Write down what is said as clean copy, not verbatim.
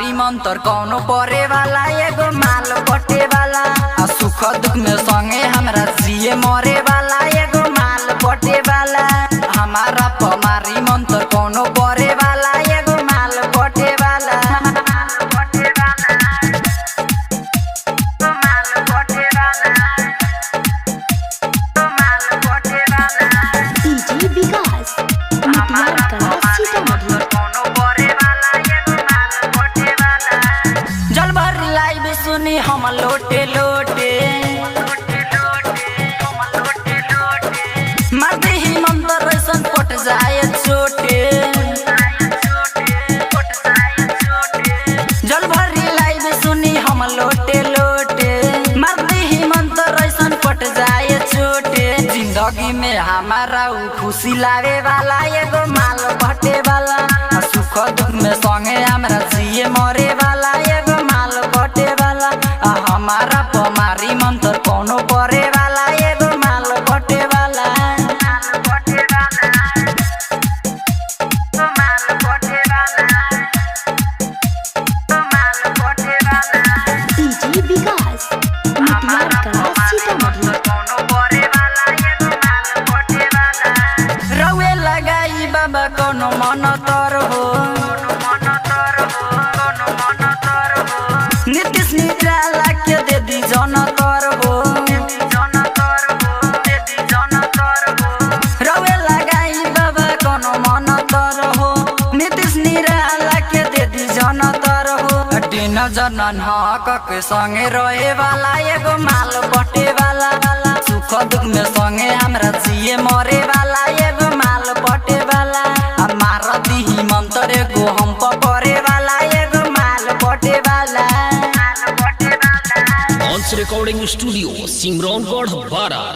मारी मंतर कौनो परे वाला एगो माल बटे वाला सुख दुख में संगे हमरा जिए मरे वाला एगो माल बटे वाला हमारा पमारी मंतर कौनो परे वाला एगो माल बटे वाला डीजे विकास मिटियार कला सीतामढ़ी। जल भर लाइव सुनी हम लोटे लोटे मर्द ही मंतर ऐसन पट जाए छोटे जल भर लाइव सुनी हम लोटे लोटे मर्द ही मंतर ऐसन पट जाए छोटे जिंदगी में हमारा उ खुशी लावे वाला एगो माल बटे वाला सुख दुख में संगे हमरा जिए मरे वाला एगो माल बटे वाला हमारा पमारी मंतर कौनो परे वाला एगो माल बटे वाला डीजे विकास मिटियार कला सीतामढ़ी। रउए लगाई बाबा कोनो मन तर हो नीतीश निराला के दे दी जन तर हो रउए लगाई बाबा कोनो मन तर हो नीतीश निराला के दे दी जन तर हो तीन जनन हक के संगे रहे वाला एगो माल बटे वाला सुख दुख में संगे हमरा जिए मरे वाला एगो माल बटे वाला मार दी मंतर एगो हम पकड़े वाला एगो माल बटे वाला ऑन्स रिकॉर्डिंग स्टूडियो सिमरौनगढ़ बारा।